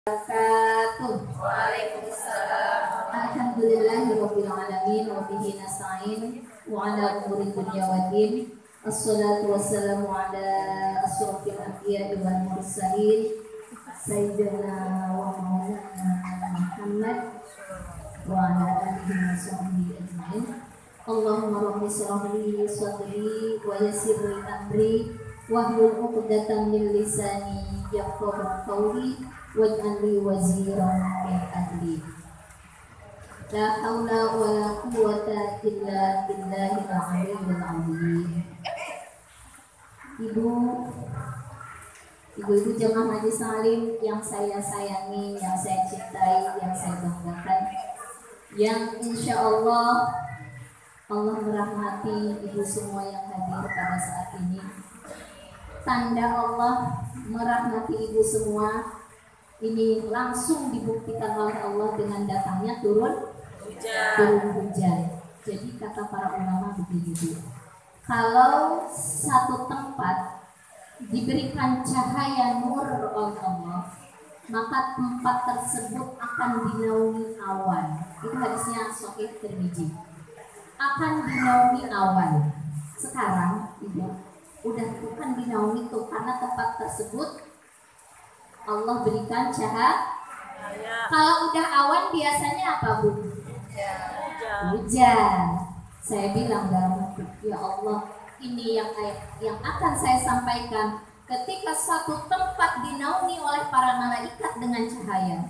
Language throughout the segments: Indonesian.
Wabarakatuh. Waalaikumsalam. Alhamdulillahirabbil alamin wa bihi nasta'in wa ala umuri dunya waddin. Assalatu wassalamu ala asyrofil anbiya'i wal mursalin sayyidina wa maulana Muhammad wa ala alihi wa sahbihi ajma'in. Allahumma rabbi shrah li sadri wa yassir li amri wahlul 'uqdatam min lisani yafqahu qawli waj'alni waziran min ahli. La haula wa la quwwata illa billahil aliyyil azim. Ibu-ibu jemaah Majelis Salim yang saya sayangi, yang saya cintai, yang saya banggakan, yang insya Allah merahmati ibu semua yang hadir pada saat ini. Tanda Allah merahmati ibu semua ini langsung dibuktikan oleh Allah dengan datangnya turun hujan. Jadi kata para ulama begini, kalau satu tempat diberikan cahaya nur oleh Allah, maka tempat tersebut akan dinaungi awan. Itu hadisnya Sahih Tirmidzi. Akan dinaungi awan. Sekarang ibu udah bukan dinaungi tuh, karena tempat tersebut Allah berikan cahaya. Kalau udah awan biasanya apa, Bu? Hujan. Saya bilang dalam hati, ya Allah, ini yang akan saya sampaikan ketika suatu tempat dinaungi oleh para malaikat dengan cahaya.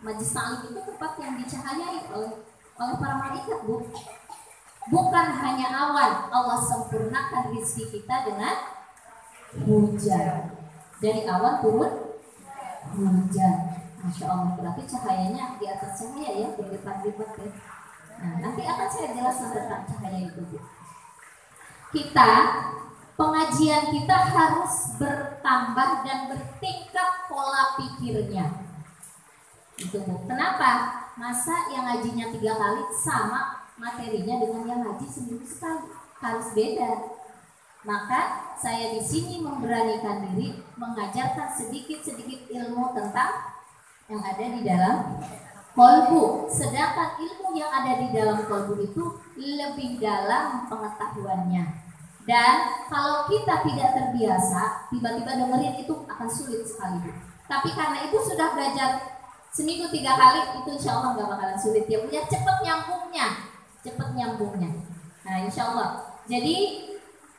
Majelis Salim itu tempat yang dicahayai oleh para malaikat, Bu. Bukan hanya awan, Allah sempurnakan rezeki kita dengan hujan. Dari awan turun hujan. Masya Allah, berarti cahayanya di atas cahaya ya, berlipat-lipat ya. Nah, nanti akan saya jelaskan tentang cahaya itu, Bu. Pengajian kita harus bertambah dan bertingkat pola pikirnya. Itu, Bu. Kenapa? Masa yang ngajinya 3 kali sama materinya dengan yang ngaji seminggu sekali? Harus beda. Maka saya di sini memberanikan diri mengajarkan sedikit-sedikit ilmu tentang yang ada di dalam kolbu. Sedangkan ilmu yang ada di dalam kolbu itu lebih dalam pengetahuannya. Dan kalau kita tidak terbiasa, tiba-tiba dengerin itu akan sulit sekali, Bu. Tapi karena itu sudah belajar seminggu 3 kali, itu insya Allah gak bakalan sulit. Ya punya cepet nyambungnya. Nah insya Allah. Jadi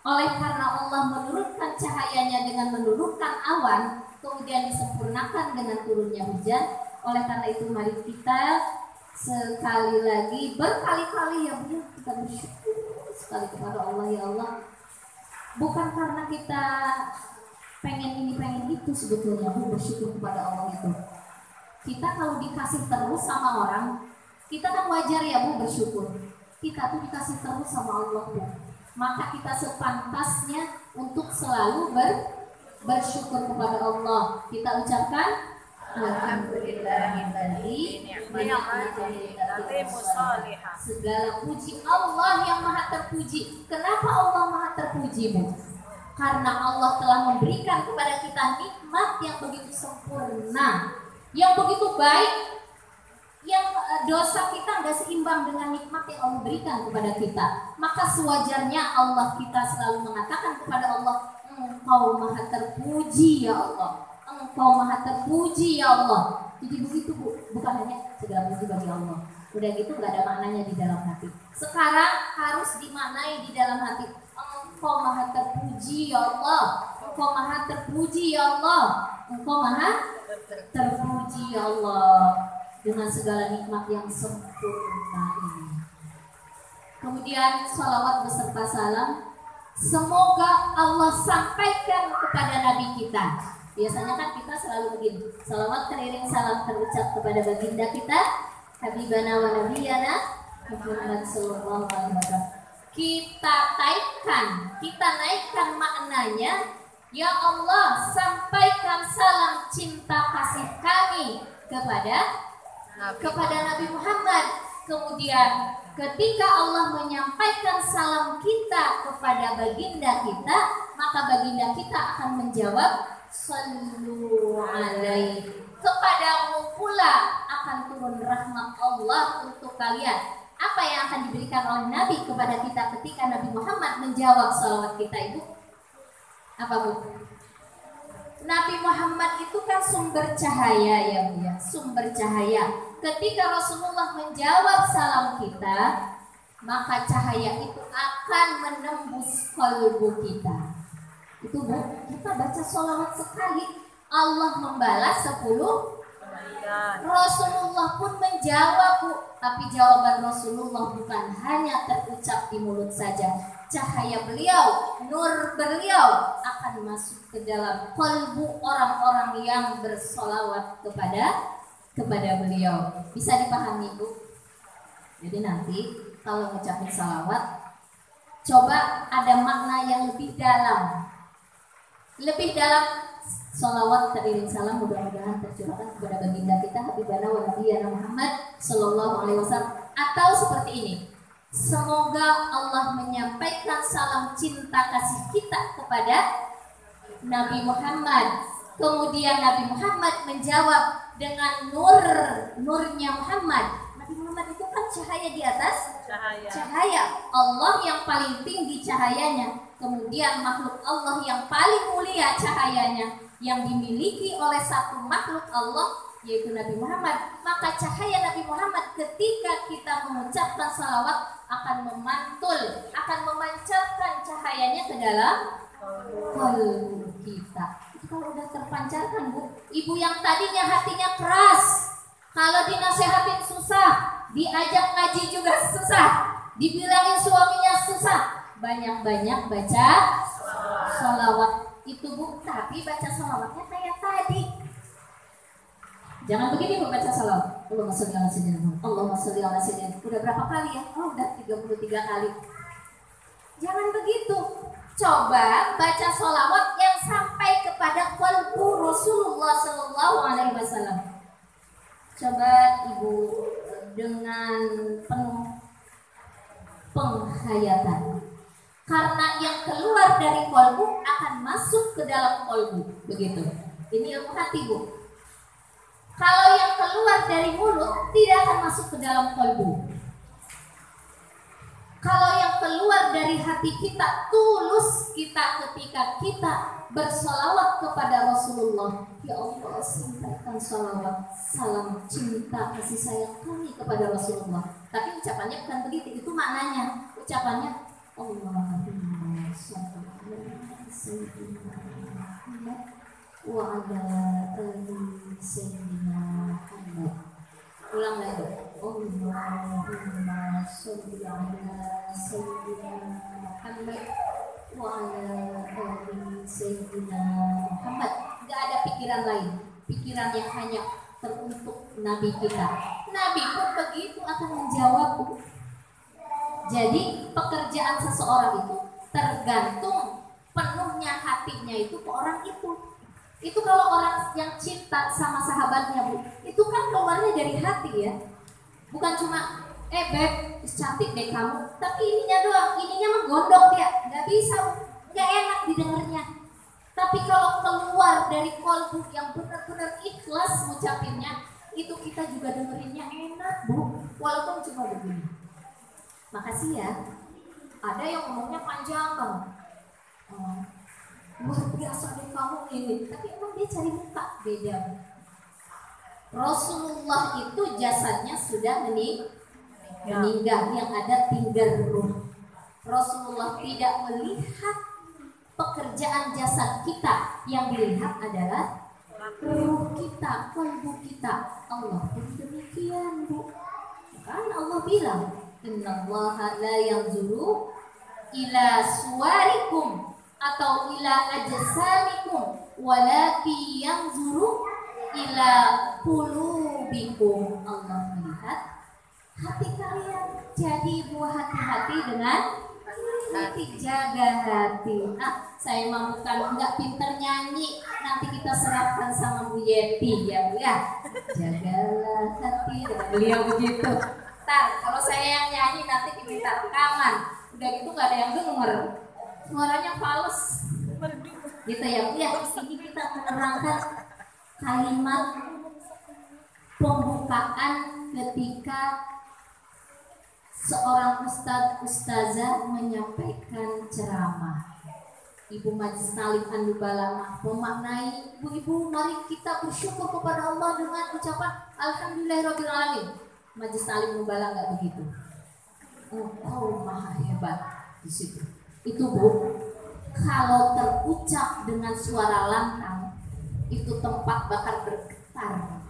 oleh karena Allah menurunkan cahayanya dengan menurunkan awan, kemudian disempurnakan dengan turunnya hujan. Oleh karena itu mari kita sekali lagi berkali-kali ya Bu, kita bersyukur sekali kepada Allah. Ya Allah, bukan karena kita pengen ini pengen itu, sebetulnya Bu, bersyukur kepada Allah itu. Kita kalau dikasih terus sama orang, kita kan wajar ya Bu bersyukur. Kita tuh dikasih terus sama Allah, Bu. Maka kita sepantasnya untuk selalu bersyukur kepada Allah. Kita ucapkan alhamdulillahilladzi segala puji Allah yang maha terpuji. Kenapa Allah maha terpuji, Bu? Karena Allah telah memberikan kepada kita nikmat yang begitu sempurna, yang begitu baik, yang dosa kita nggak seimbang dengan nikmat yang Allah berikan kepada kita. Maka sewajarnya Allah kita selalu mengatakan kepada Allah, Engkau maha terpuji ya Allah, Engkau maha terpuji ya Allah. Jadi begitu, Bu, bukan hanya segala puji bagi Allah. Udah gitu nggak ada maknanya di dalam hati. Sekarang harus dimaknai di dalam hati. Engkau maha terpuji ya Allah, Engkau maha terpuji ya Allah, Engkau maha terpuji ya Allah, dengan segala nikmat yang sempurna ini. Kemudian salawat beserta salam semoga Allah sampaikan kepada Nabi kita. Biasanya kan kita selalu begini, salawat teriring salam terucap kepada baginda kita, Habibana wa Nabiyana Muhammad sallallahu alaihi wasallam. Kita naikkan maknanya, ya Allah, sampaikan salam cinta kasih kami kepada Nabi Muhammad. Kemudian ketika Allah menyampaikan salam kita kepada baginda kita, maka baginda kita akan menjawab sallu alaihi, kepada akan turun rahmat Allah untuk kalian. Apa yang akan diberikan oleh Nabi kepada kita ketika Nabi Muhammad menjawab salawat kita, Ibu? Apa, Bu? Nabi Muhammad itu kan sumber cahaya ya, Bu ya, sumber cahaya. Ketika Rasulullah menjawab salam kita, maka cahaya itu akan menembus kalbu kita. Itu, Bu, kita baca sholawat sekali, Allah membalas 10. Rasulullah pun menjawab, Bu. Tapi jawaban Rasulullah bukan hanya terucap di mulut saja. Cahaya beliau, nur beliau akan masuk ke dalam kalbu orang-orang yang bersolawat kepada beliau. Bisa dipahami, Bu? Jadi nanti kalau ngucapin salawat, coba ada makna yang lebih dalam. Lebih dalam, salawat teriring salam mudah-mudahan tercurahkan kepada baginda kita Habibana wa Nabiyana Muhammad sallallahu alaihi wasallam. Atau seperti ini, semoga Allah menyampaikan salam cinta kasih kita kepada Nabi Muhammad. Kemudian Nabi Muhammad menjawab dengan nurnya Muhammad. Nabi Muhammad itu kan cahaya di atas cahaya. Allah yang paling tinggi cahayanya. Kemudian makhluk Allah yang paling mulia cahayanya, yang dimiliki oleh satu makhluk Allah, yaitu Nabi Muhammad. Maka cahaya Nabi Muhammad ketika kita mengucapkan salawat akan memantul, akan memancarkan cahayanya ke dalam kalbu kita. Itu kalau udah terpancarkan, Bu. Ibu yang tadinya hatinya keras, kalau dinasehatin susah, diajak ngaji juga susah, dibilangin suaminya susah, banyak-banyak baca salawat itu, Bu. Tapi baca salawatnya kayak tadi. Jangan begini, Bu, baca salawat. Allahumma sholli ala sayyidina Muhammad. Allahumma sholli ala sayyidina. Udah berapa kali ya? Oh, udah 33 kali. Jangan begitu. Coba baca salawat yang sampai kepada kalbu Rasulullah sallallahu alaihi wasallam. Coba Ibu dengan penuh penghayatan. Karena yang keluar dari kalbu akan masuk ke dalam kalbu, begitu. Ini ilmu hati, Bu. Kalau yang keluar dari mulut tidak akan masuk ke dalam kalbu. Kalau yang keluar dari hati kita, tulus kita ketika kita bersolawat kepada Rasulullah. Ya Allah, sampaikan salawat, salam cinta kasih sayang kami kepada Rasulullah. Tapi ucapannya bukan begitu, itu maknanya. Ucapannya Allahumma sholli ala sayyidina Muhammad wa ala ali sayyidina Muhammad. Ulang lagi. Allahumma sholli ala sayyidina Muhammad wa ala ali sayyidina Muhammad. Enggak ada pikiran lain. Pikiran yang hanya teruntuk Nabi kita. Nabi pun begitu akan menjawab. Jadi pekerjaan seseorang itu tergantung penuhnya hatinya itu ke orang itu. Itu kalau orang yang cinta sama sahabatnya, Bu, itu kan keluarnya dari hati ya. Bukan cuma beb, cantik deh kamu, tapi ininya doang, ininya mah gondok dia, nggak bisa, nggak enak didengarnya. Tapi kalau keluar dari kalbu yang benar-benar ikhlas ngucapinnya, itu kita juga dengerinnya enak, Bu, walaupun cuma begini. Makasih ya. Ada yang ngomongnya panjang banget. Luar biasa deh kamu ini. Tapi emang dia cari muka, beda. Rasulullah itu jasadnya sudah meninggal, yang ada tinggal ruh. Rasulullah tidak melihat pekerjaan jasad kita, yang dilihat adalah ruh kita, kalbu kita. Allah pun demikian, Bu. Kan Allah bilang, innallaha la yanzuru ila suwarikum atau ila ajsamikum walaki yanzuru ila qulubikum. Allah melihat hati kalian. Jadi buah hati-hati dengan hati, jaga hati. Saya mau bukan enggak pinter nyanyi, nanti kita serahkan sama Bu Yeti ya, Bu ya. Jagalah hati, beliau begitu. Kalau saya yang nyanyi nanti diminta rekaman, udah gitu nggak ada yang denger, suaranya fals, gitu ya. Ya, ini kita menerangkan kalimat pembukaan ketika seorang ustazah menyampaikan ceramah. Ibu Majelis Ta'lim An-Nubala memaknai, ibu-ibu mari kita bersyukur kepada Allah dengan ucapan Alhamdulillahirabbil alamin. Majelis Ta'lim An-Nubala enggak begitu. Engkau maha hebat di situ. Itu Bu, kalau terucap dengan suara lantang, itu tempat bakal bergetar.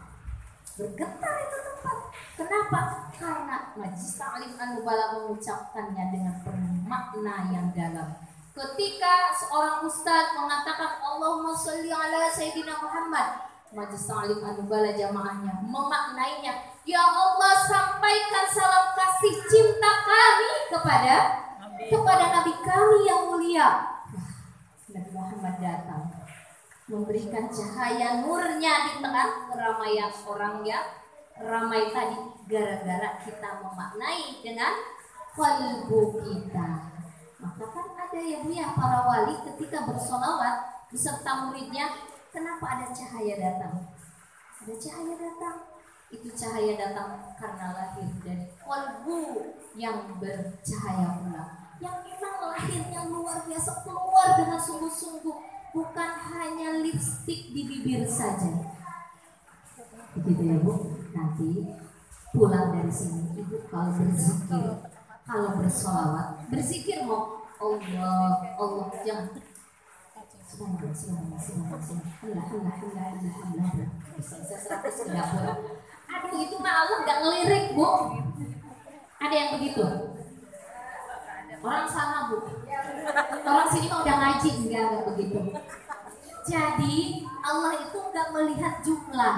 Bergetar itu tempat. Kenapa? Karena Majelis Ta'lim An-Nubala mengucapkannya dengan penuh makna yang dalam. Ketika seorang ustaz mengatakan Allahumma sholli ala Sayyidina Muhammad, Majelis Ta'lim An-Nubala jamaahnya memaknainya, ya Allah sampaikan salam kasih cinta kami kepada Nabi kami yang mulia. Nabi Muhammad datang memberikan cahaya nurnya di tengah keramaian orang yang ramai tadi, gara-gara kita memaknai dengan qalbu kita. Maka kan ada ya Bu ya, para wali ketika bersolawat beserta muridnya, kenapa ada cahaya datang? Ada cahaya datang. Itu cahaya datang karena lahir dari qalbu yang bercahaya pula. Yang memang lahirnya luar biasa, keluar dengan sungguh-sungguh, bukan hanya lipstik di bibir saja. Begitu ya Bu. Nanti pulang dari sini Ibu kalau berzikir, kalau bersolawat, berzikir mau Allah, Allah jangan aduh itu mah Allah nggak ngelirik Bu. Ada yang begitu? Orang sana Bu, orang sini mah udah ngaji, enggak begitu. Jadi Allah itu nggak melihat jumlah,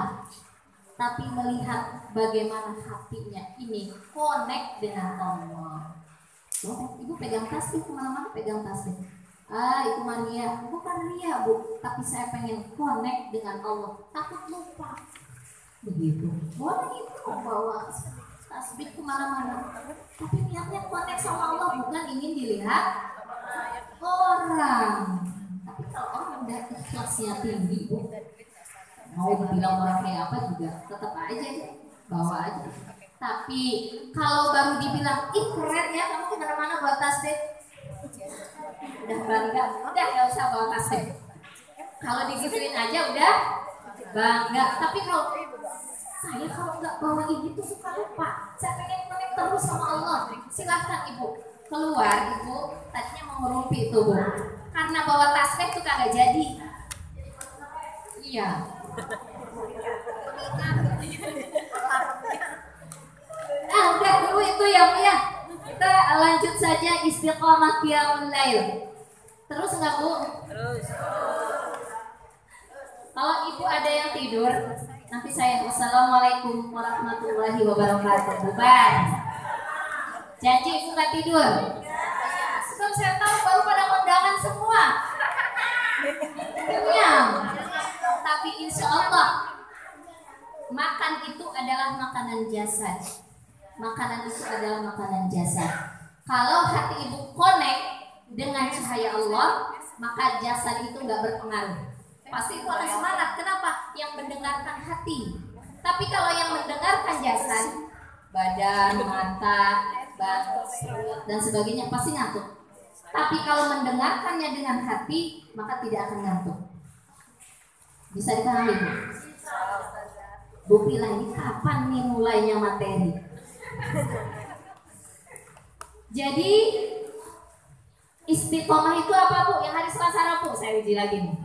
tapi melihat bagaimana hatinya ini connect dengan Allah. Ibu pegang tasbih kemana-mana, pegang tasbih. Itu Maria, bukan Ria Bu, tapi saya pengen connect dengan Allah, takut lupa. Begitu. Boleh itu bawa tasbih kemana-mana, tapi niatnya connect sama Allah, bukan ingin dilihat orang. Tapi kalau orang udah ikhlasnya tinggi Bu, mau dibilang orang kayak apa juga tetap aja bawa aja. Tapi kalau baru dibilang ih keren ya kamu kemana-mana bawa tasbih, udah bangga, udah gak usah bawa tasbih. Kalau digituin aja udah bangga. Tapi kalau saya kalau nggak bawa ini tuh suka lupa, saya pengen connect terus sama Allah. Silahkan Ibu keluar, Ibu tadinya mau ngerumpi tuh Bu, karena bawa tasbih tuh kagak jadi. Iya. Udah dulu itu ya Bu ya. Kita lanjut saja istiqomah qiyamul lail. Terus enggak Bu? Terus. Kalau Ibu ada yang tidur, nanti saya Wassalamualaikum warahmatullahi wabarakatuh. Bubar. Janji Ibu enggak tidur? Sebab saya tahu baru pada kondangan semua. Kenyang. Tapi insya Allah makan itu adalah makanan jasad. Makanan itu adalah makanan jasad. Kalau hati Ibu connect dengan cahaya Allah, maka jasad itu nggak berpengaruh. Pasti itu ada semangat. Kenapa? Yang mendengarkan hati. Tapi kalau yang mendengarkan jasad, badan, mata, dan sebagainya pasti ngantuk. Tapi kalau mendengarkannya dengan hati, maka tidak akan ngantuk. Bisa dipahami Bu? Bu Pila ini kapan nih mulainya materi? Jadi istiqomah itu apa Bu? Yang hari Selasa Rabu saya uji lagi nih.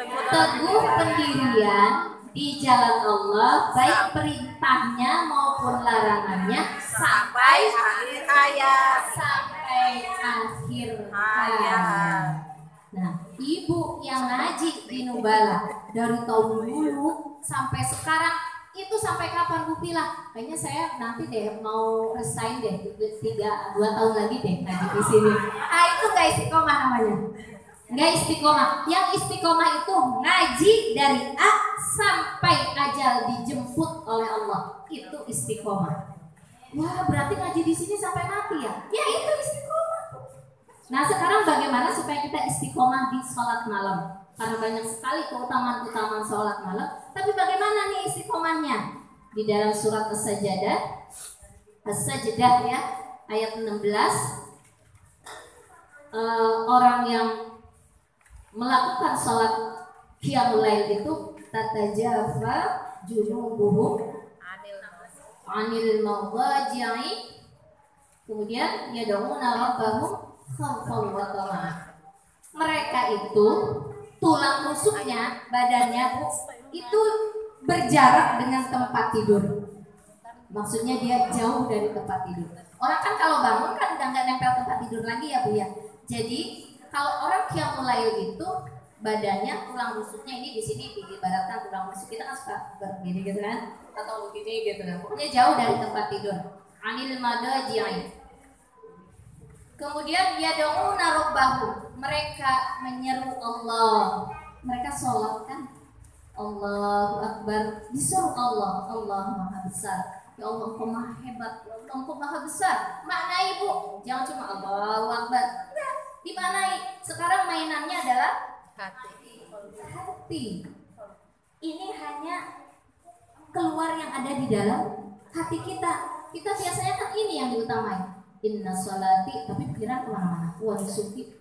Teguh pendirian di jalan Allah, baik perintahnya maupun larangannya sampai akhir hayat. Sampai akhir hayat. Nah, Ibu yang ngaji di Nubala dari tahun dulu sampai sekarang itu sampai kapan Bu Pila? Kayaknya saya nanti deh mau resign deh 2 tahun lagi deh ngaji di sini. Itu nggak istiqomah namanya. Nggak istiqomah. Yang istiqomah itu ngaji dari A sampai ajal dijemput oleh Allah. Itu istiqomah. Wah, berarti ngaji di sini sampai mati ya? Ya itu istiqomah. Nah sekarang bagaimana supaya kita istiqomah di sholat malam? Karena banyak sekali keutamaan-keutamaan sholat malam. Tapi bagaimana nih lagi istiqomahnya di dalam surat As-Sajdah ya, ayat 16. Orang yang melakukan sholat qiyamul lail itu tatajafa junubuhum anil madaji'i, kemudian yad'una rabbahum khaufan wa tama'an. Mereka itu tulang rusuknya, badannya itu berjarak dengan tempat tidur. Maksudnya dia jauh dari tempat tidur. Orang kan kalau bangun kan udah nggak nempel tempat tidur lagi ya Bu ya. Jadi kalau orang qiyamul lail itu badannya, tulang rusuknya ini di sini diibaratkan tulang rusuk kita kan suka begini gitu kan, atau begini gitu kan. Pokoknya jauh dari tempat tidur. Anil madaji'i. Kemudian yad'una rabbahum, mereka menyeru Allah. Mereka sholat kan, Allahu Akbar, disuruh Allah, Allah Maha Besar. Ya Allah, Engkau Maha Hebat, ya Allah, Engkau Maha Besar. Maknai Bu, jangan cuma Allahu Akbar. Nah, dimaknai. Sekarang mainannya adalah hati. Ini hanya keluar yang ada di dalam hati kita. Kita biasanya kan ini yang diutamai. Inna sholati, tapi pikiran kemana-mana. Wah, suki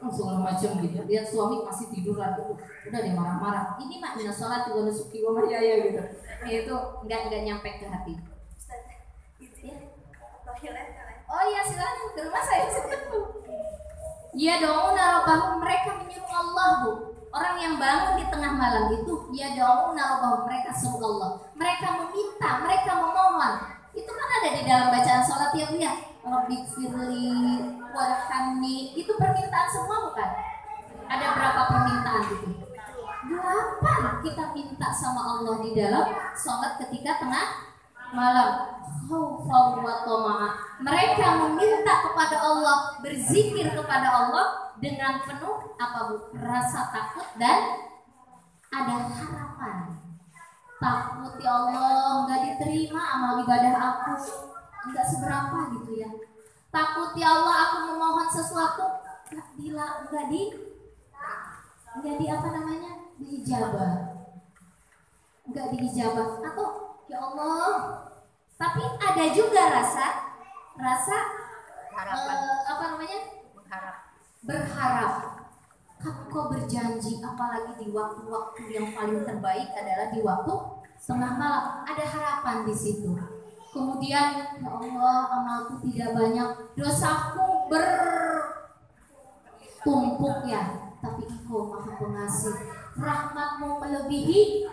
segala macam gitu. Lihat suami masih tidur lagi, udah dia marah-marah. Ini mah inna sholati wa nusuki wa mahyaya gitu. Itu enggak nyampe ke hati. Ya. Oh iya, silakan ke rumah saya sebut Bu. Ya da'una rabbahum, mereka menyuruh Allah Bu. Orang yang bangun di tengah malam itu ya da'una rabbahum, mereka seru Allah. Mereka meminta, mereka memohon. Itu kan ada di dalam bacaan sholat ya Bu ya. Rabbighfirli warhamni, itu permintaan semua bukan? Ada berapa permintaan gitu? 8 kita minta sama Allah di dalam sholat ketika tengah malam. Khaufan wa tama'a, mereka meminta kepada Allah, berzikir kepada Allah dengan penuh apa Bu? Rasa takut dan ada harapan. Takut ya Allah nggak diterima amal ibadah aku, nggak seberapa gitu ya. Takut ya Allah aku memohon sesuatu nggak di apa namanya, diijabah, nggak diijabah, atau ya Allah. Tapi ada juga rasa harapan. Apa namanya, berharap. Kau berjanji, apalagi di waktu-waktu yang paling terbaik adalah di waktu tengah malam, ada harapan di situ. Kemudian ya Allah, amalku tidak banyak, dosaku bertumpuk ya, tapi Engkau Maha Pengasih, rahmatmu melebihi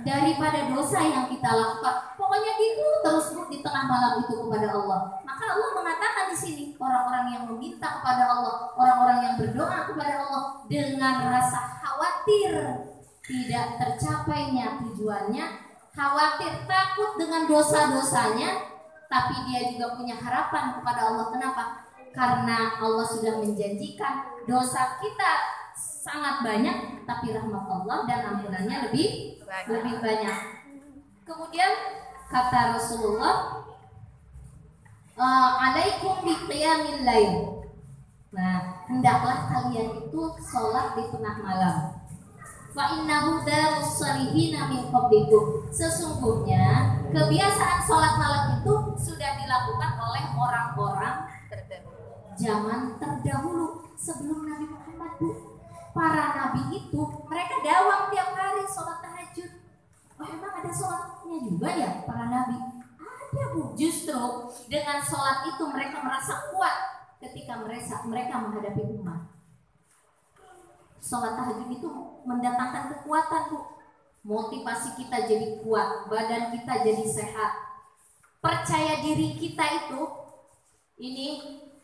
daripada dosa yang kita lakukan. Pokoknya gitu terus di tengah malam itu kepada Allah. Maka Allah mengatakan di sini, orang-orang yang meminta kepada Allah, orang-orang yang berdoa kepada Allah dengan rasa khawatir tidak tercapainya tujuannya, khawatir takut dengan dosa-dosanya, tapi dia juga punya harapan kepada Allah. Kenapa? Karena Allah sudah menjanjikan dosa kita sangat banyak, tapi rahmat Allah dan ampunannya lebih banyak. Kemudian kata Rasulullah, alaikum biqiyamil lail. Nah, hendaklah kalian itu sholat di tengah malam. Fa innahu darus salihina min qablikum. Sesungguhnya kebiasaan sholat malam itu sudah dilakukan oleh orang-orang zaman terdahulu sebelum Nabi Muhammad Bu. Para nabi itu mereka dawang tiap hari sholat tahajud. Oh, emang ada sholatnya juga ya para nabi? Ada Bu. Justru dengan sholat itu mereka merasa kuat ketika mereka menghadapi umat. Sholat tahajud itu mendatangkan kekuatan Bu. Motivasi kita jadi kuat, badan kita jadi sehat, percaya diri kita itu, ini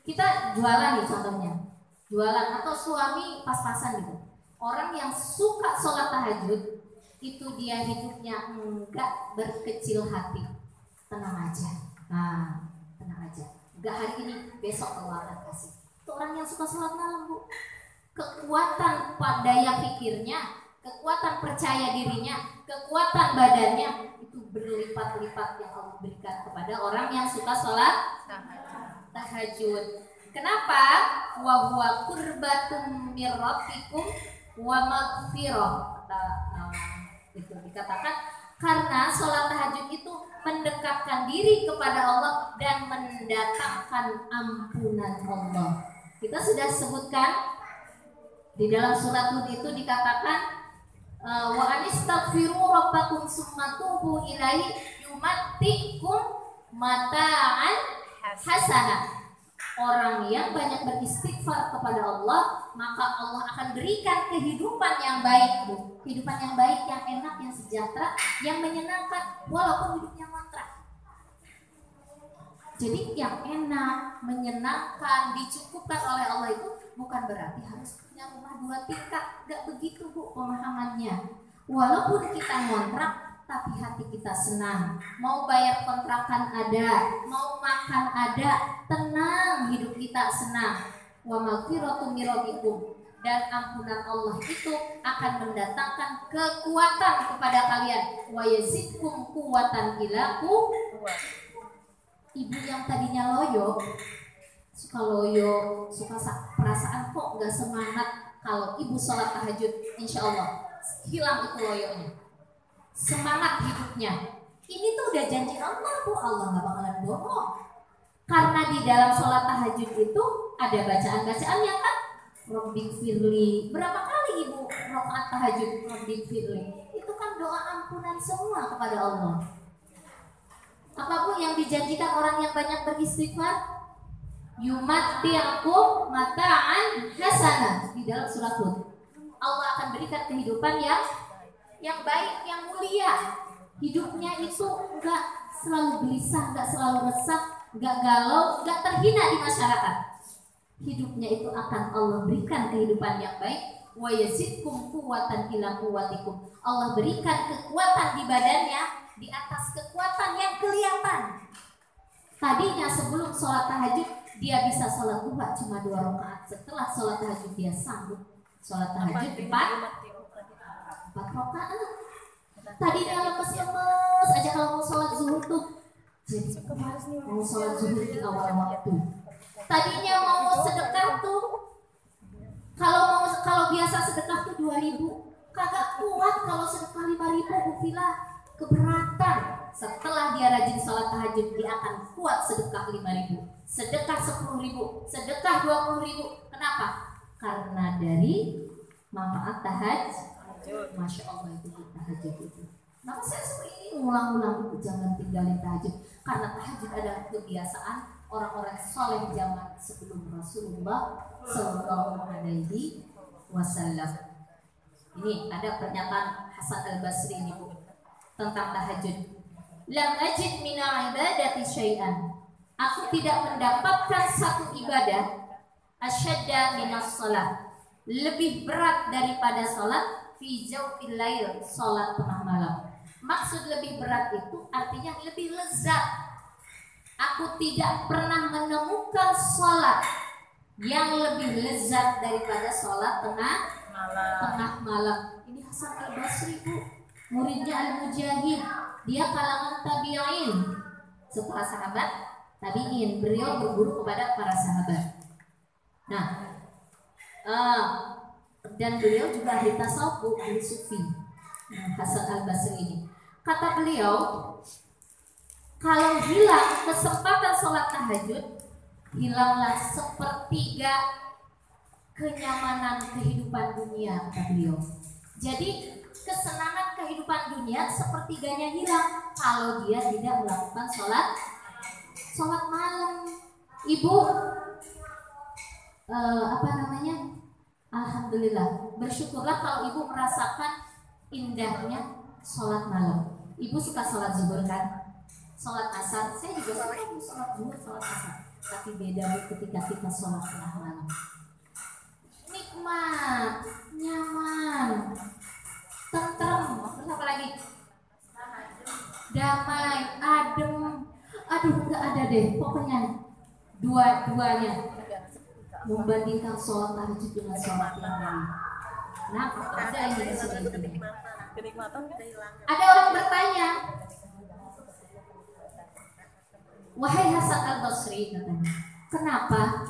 kita jualan nih contohnya, jualan atau suami pas-pasan gitu. Orang yang suka sholat tahajud itu dia hidupnya enggak berkecil hati, tenang aja. Nah, tenang aja. Enggak hari ini, besok Allah akan kasih. Itu orang yang suka sholat malam Bu. Kekuatan daya pikirnya, kekuatan percaya dirinya, kekuatan badannya itu berlipat-lipat yang Allah berikan kepada orang yang suka sholat tahajud. Kenapa? Wa huwa qurbatun mir rabbikum wa maghfirah. Itu dikatakan karena sholat tahajud itu mendekatkan diri kepada Allah dan mendatangkan ampunan Allah. Kita sudah sebutkan di dalam surat Hud itu dikatakan wa anistaghfiru rabbakum tsumma tubu ilaihi yumatti'kum mata'an hasanah. Orang yang banyak beristighfar kepada Allah, maka Allah akan berikan kehidupan yang baik, Bu. Kehidupan yang baik, yang enak, yang sejahtera, yang menyenangkan walaupun hidupnya ngontrak. Jadi yang enak, menyenangkan, dicukupkan oleh Allah itu bukan berarti harus punya rumah 2 tingkat. Enggak begitu, Bu, pemahamannya. Walaupun kita ngontrak, tapi hati kita senang, mau bayar kontrakan ada, mau makan ada, tenang, hidup kita senang. Wa maghfiratu min rabbikum, dan ampunan Allah itu akan mendatangkan kekuatan kepada kalian. Wa yazidkum quwwatan ila quwwah. Ibu yang tadinya loyo, suka perasaan kok nggak semangat, kalau ibu sholat tahajud, insya Allah hilang itu loyonya. Semangat hidupnya. Ini tuh udah janji Allah, Bu. Allah gak bakalan bohong. Karena di dalam sholat tahajud itu ada bacaan-bacaannya kan. Rabbik firli. Berapa kali ibu rakaat tahajud Rabbik firli? Itu kan doa ampunan semua kepada Allah. Apa Bu yang dijanjikan orang yang banyak beristighfar? Yumatti'kum mata'an hasanah. Di dalam surat Hud, Allah akan berikan kehidupan yang baik, yang mulia. Hidupnya itu enggak selalu gelisah, enggak selalu resah, enggak galau, enggak terhina di masyarakat. Hidupnya itu akan Allah berikan kehidupan yang baik. Wa yazidkum quwwatan ila quwwatikum. Allah berikan kekuatan di badannya di atas kekuatan yang kelihatan. Tadinya sebelum sholat tahajud dia bisa sholat duha cuma 2 rakaat. Setelah sholat tahajud dia sanggup sholat tahajud 4 rakaat. Tadinya lemes-lemes aja kalau mau sholat zuhur tuh. Jadi mau sholat zuhur di awal waktu. Tadinya mau sedekah tuh, kalau biasa sedekah tuh 2.000, kagak kuat kalau sedekah 5.000, ufilah keberatan. Setelah dia rajin sholat tahajud, dia akan kuat sedekah 5.000, sedekah 10.000, sedekah 20.000. Kenapa? Karena dari manfaat tahajud. Masya Allah itu tahajud itu. Maka saya suruh ini ulang-ulang, jangan tinggalin tahajud. Karena tahajud adalah kebiasaan orang-orang soleh zaman sebelum Rasulullah Sallallahu Alaihi Wasallam. Ini ada pernyataan Hasan Al Basri ini Bu tentang tahajud. Lam ajid mina ibadati syai'an. Aku tidak mendapatkan satu ibadah asyadda minas salat, lebih berat daripada salat fi jawfil lail, salat tengah malam. Maksud lebih berat itu artinya lebih lezat. Aku tidak pernah menemukan salat yang lebih lezat daripada salat tengah malam. Ini Hasan Al Basri Bu, muridnya Al Mujahid. Dia kalangan tabi'in, setelah sahabat tabi'in. Beliau berguru kepada para sahabat. Nah, dan beliau juga ahli tasawuf, ahli sufi. Hasan Al Basri ini, kata beliau, kalau hilang kesempatan sholat tahajud, hilanglah 1/3 kenyamanan kehidupan dunia, kata beliau. Jadi kesenangan kehidupan dunia 1/3-nya hilang kalau dia tidak melakukan sholat malam. Ibu, alhamdulillah, bersyukurlah kalau ibu merasakan indahnya sholat malam. Ibu suka sholat zuhur kan? Sholat asar, saya juga suka sholat zuhur, sholat asar. Tapi beda ketika kita sholat tengah malam. Nikmat, nyaman, tentrem, terus apa lagi? Damai, adem. Aduh, nggak ada deh. Pokoknya dua-duanya membandingkan sholat tahajud dengan sholat yang lain. Nah, ada yang disebut. Ada orang bertanya, wahai Hasan Al Basri, katanya, kenapa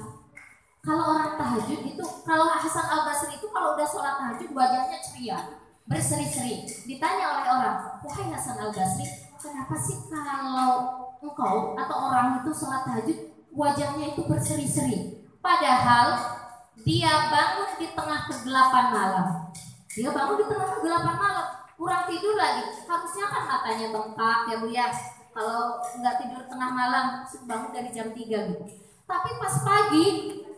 kalau orang tahajud itu, kalau Hasan Al Basri itu kalau udah sholat tahajud wajahnya ceria, berseri-seri. Ditanya oleh orang, wahai Hasan Al-Basri, kenapa sih kalau engkau atau orang itu sholat tahajud wajahnya itu berseri-seri? Padahal dia bangun di tengah kegelapan malam. Dia bangun di tengah kegelapan malam, kurang tidur lagi. Harusnya kan matanya bengkak ya Bu ya. Kalau nggak tidur tengah malam, bangun dari jam 3 gitu. Tapi pas pagi,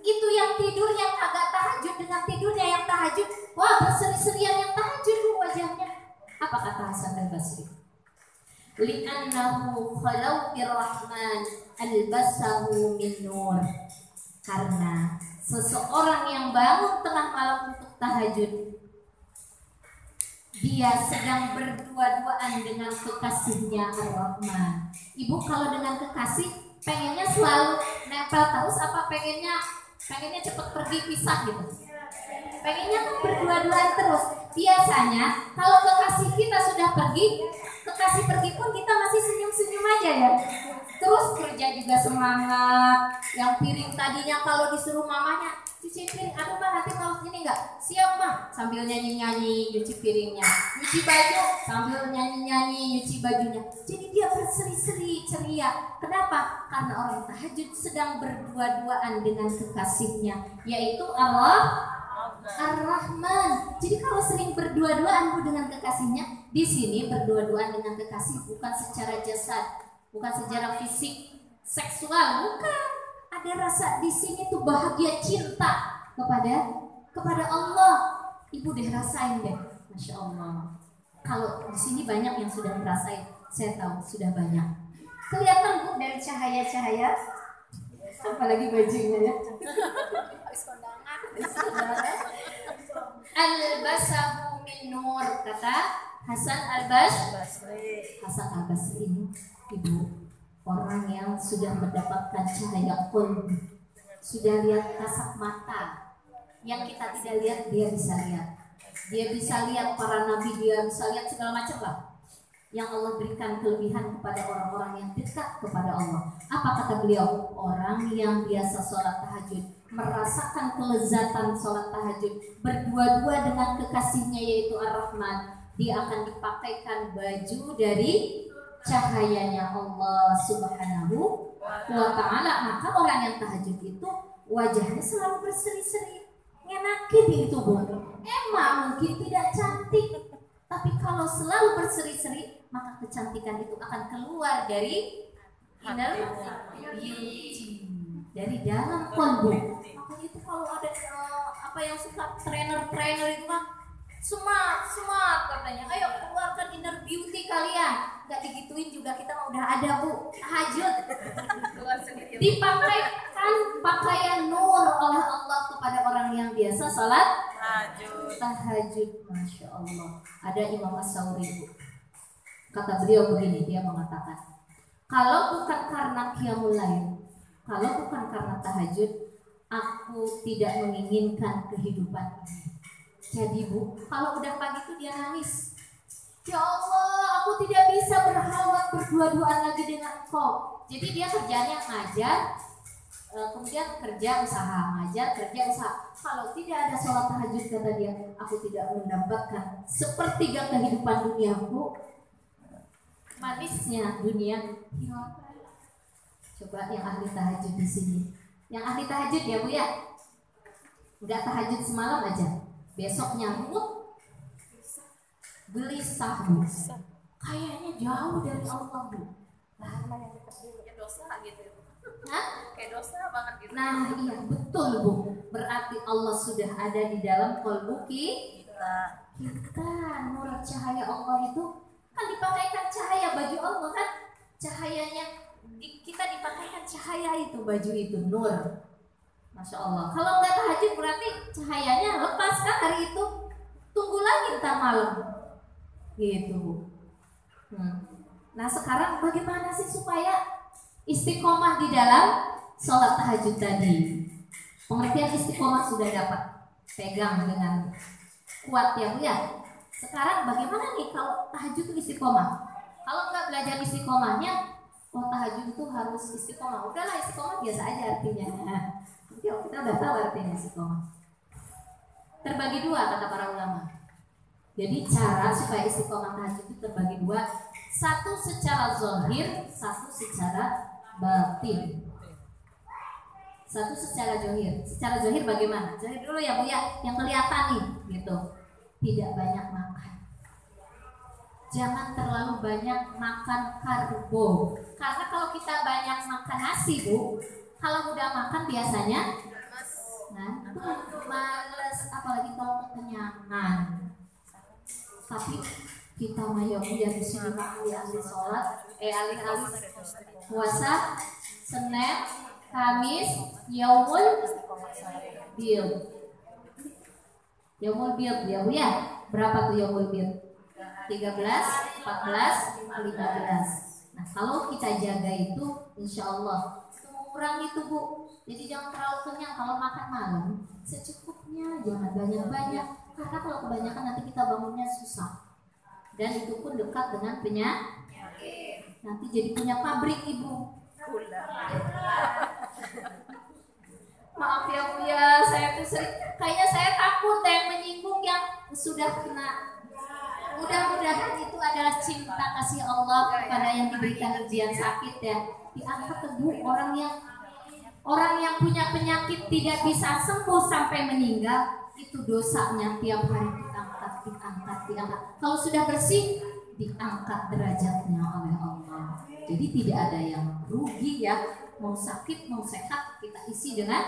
itu yang tidur yang agak tahajud dengan tidurnya yang tahajud, wah berseri-serian yang tahajud Bu wajahnya. Apa kata Hasan Al-Basri? Li'annahu khalau birrahman albasahu min nur. Karena seseorang yang bangun tengah malam untuk tahajud, dia sedang berdua-duaan dengan kekasihnya Ar-Rahman. Ibu kalau dengan kekasih pengennya selalu nempel terus apa pengennya cepet pergi pisah gitu? Pengennya kan berdua-duaan terus. Biasanya kalau kekasih kita sudah pergi, kekasih pergi pun kita masih senyum-senyum aja ya. Terus kerja juga semangat. Yang piring tadinya kalau disuruh mamanya cuci piring, aduh mah nanti kalau ini enggak siap mah, sambil nyanyi-nyanyi nyuci piringnya, nyuci baju sambil nyanyi-nyanyi nyuci bajunya. Jadi dia berseri-seri ceria. Kenapa? Karena orang tahajud sedang berdua-duaan dengan kekasihnya, yaitu Allah Ar-Rahman. Jadi kalau sering berdua-duaan Bu dengan kekasihnya, di sini berdua-duaan dengan kekasih bukan secara jasad, bukan secara fisik, seksual, bukan. Ada rasa di sini tuh bahagia cinta kepada Allah. Ibu deh rasain deh, masya Allah. Kalau di sini banyak yang sudah merasain, saya tahu sudah banyak. Kelihatan Bu dari cahaya-cahaya, apalagi bajunya ya. Al-basahu min nur, kata Hasan Al-Basri. Hasan Al-Basri ini Ibu orang yang sudah mendapatkan cahaya qalbi, sudah lihat kasat mata yang kita tidak lihat, dia bisa lihat. Dia bisa lihat para nabi, dia bisa lihat segala macam lah yang Allah berikan kelebihan kepada orang-orang yang dekat kepada Allah. Apa kata beliau? Orang yang biasa sholat tahajud, merasakan kelezatan sholat tahajud, berdua-dua dengan kekasihnya yaitu Ar-Rahman, dia akan dipakaikan baju dari cahayanya Allah Subhanahu wa ta'ala. Maka orang yang tahajud itu wajahnya selalu berseri-seri, ngenakin itu Bu. Emang mungkin tidak cantik, tapi kalau selalu berseri-seri, maka kecantikan itu akan keluar dari inner beauty, dari dalam kolbu. Makanya itu kalau ada apa yang suka trainer itu kan semua katanya, ayo keluarkan inner beauty kalian. Gak digituin juga kita udah ada Bu, tahajud. Dipakaikan pakaian nur oleh Allah kepada orang yang biasa sholat tahajud. Masya Allah. Ada Imam As-Sawri Bu, kata beliau begini, dia mengatakan, kalau bukan karena qiyamul lail, kalau bukan karena tahajud, aku tidak menginginkan kehidupan ini. Jadi Bu, kalau udah pagi itu dia nangis, ya Allah, aku tidak bisa berhalwat berdua-duaan lagi dengan Engkau. Jadi dia kerjanya ngajar, kemudian kerja usaha, ngajar, kerja usaha. Kalau tidak ada sholat tahajud, kata dia, aku tidak mendapatkan sepertiga kehidupan duniaku. Manisnya dunia hilang. Coba yang ahli tahajud di sini, yang ahli tahajud ya Bu ya, nggak tahajud semalam aja, besoknya mood gelisah Bu, kayaknya jauh dari Allah Bu. Kayak dosa gitu. Hah? Kayak dosa banget gitu. Nah iya betul Bu, berarti Allah sudah ada di dalam kolbu kita. Nur cahaya Allah itu kan dipakaikan cahaya baju Allah kan, cahayanya kita dipakaikan cahaya itu, baju itu nur. Masya Allah. Kalau nggak tahajud berarti cahayanya lepas kan hari itu, tunggu lagi ntar malam gitu. Nah sekarang bagaimana sih supaya istiqomah di dalam sholat tahajud tadi? Pengertian istiqomah sudah dapat, pegang dengan kuat ya Bu ya. Sekarang bagaimana nih kalau tahajud itu istiqomah? Kalau nggak belajar istiqomahnya, oh tahajud itu harus istiqomah. Udahlah istiqomah biasa aja artinya. Kita udah tahu artinya istiqomah. Terbagi dua kata para ulama. Jadi cara supaya istiqomah tahajud itu terbagi dua, satu secara zahir, satu secara batin. Satu secara zahir. Secara zahir bagaimana? Zahir dulu ya Bu ya, yang kelihatan nih gitu. Tidak banyak makan. Jangan terlalu banyak makan karbo. Karena kalau kita banyak makan nasi Bu, kalau udah makan biasanya males, apalagi kalau kekenyangan. Tapi kita mayoritas ya di sini ahli sholat, alih-alih puasa, Senin, Kamis, Yaumul Bid. Yaumul Bid ya Bu ya. Berapa tuh Yaumul Bid? 13, 14, 15. Nah kalau kita jaga itu, insya Allah itu mengurangi itu Bu. Jadi jangan terlalu kenyang kalau makan malam, secukupnya, jangan banyak-banyak. Karena kalau kebanyakan nanti kita bangunnya susah. Dan itu pun dekat dengan penyakit. Nanti jadi punya pabrik Ibu. Maaf ya Bu ya, saya tuh sering, kayaknya saya takut yang menyinggung yang sudah kena. Mudah-mudahan itu adalah cinta kasih Allah kepada yang diberikan ujian sakit ya. Diangkat teguh orang yang punya penyakit tidak bisa sembuh sampai meninggal, itu dosanya tiap hari diangkat. Kalau sudah bersih, diangkat derajatnya oleh Allah. Jadi tidak ada yang rugi ya. Mau sakit, mau sehat, kita isi dengan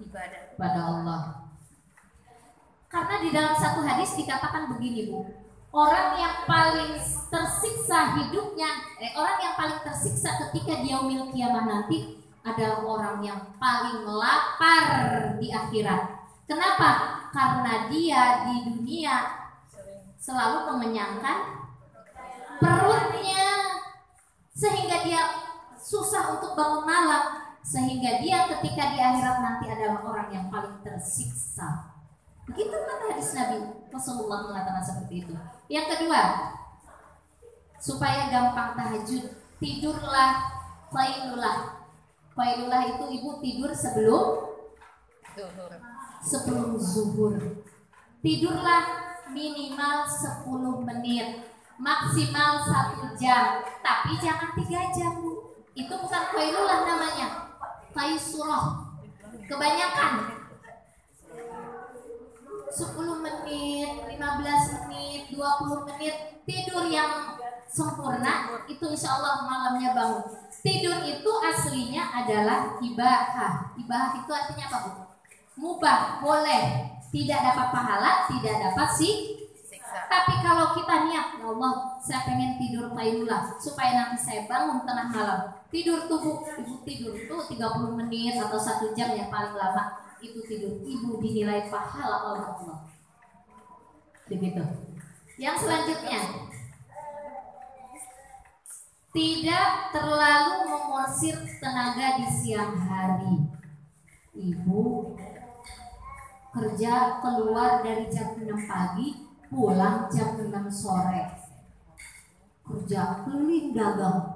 ibadah kepada Allah. Karena di dalam satu hadis dikatakan begini Bu, orang yang paling tersiksa hidupnya, orang yang paling tersiksa ketika di yaumil kiamah nanti adalah orang yang paling lapar di akhirat. Kenapa? Karena dia di dunia selalu mengenyangkan perutnya, sehingga dia susah untuk bangun malam, sehingga dia ketika di akhirat nanti adalah orang yang paling tersiksa. Begitu kata hadis Nabi Rasulullah mengatakan seperti itu. Yang kedua, supaya gampang tahajud, tidurlah qailulah. Qailulah itu Ibu tidur sebelum zuhur. Tidurlah minimal 10 menit, maksimal 1 jam, tapi jangan 3 jam Bu. Itu bukan qailulah namanya, qaisurah. Kebanyakan 10 menit, 15 menit, 20 menit tidur yang sempurna, itu insya Allah malamnya bangun. Tidur itu aslinya adalah ibahah. Ibahah itu artinya apa Bu? Mubah, boleh. Tidak dapat pahala, tidak dapat siksa. Tapi kalau kita niat, ya Allah, saya pengen tidur qailulah supaya nanti saya bangun tengah malam. Tidur tubuh, Ibu tidur itu 30 menit atau 1 jam yang paling lama. Itu tidur Ibu dinilai pahala oleh Allah. Begitu. Yang selanjutnya, tidak terlalu memorsir tenaga di siang hari. Ibu kerja keluar dari jam 6 pagi, pulang jam 6 sore. Kerja keliling dagang,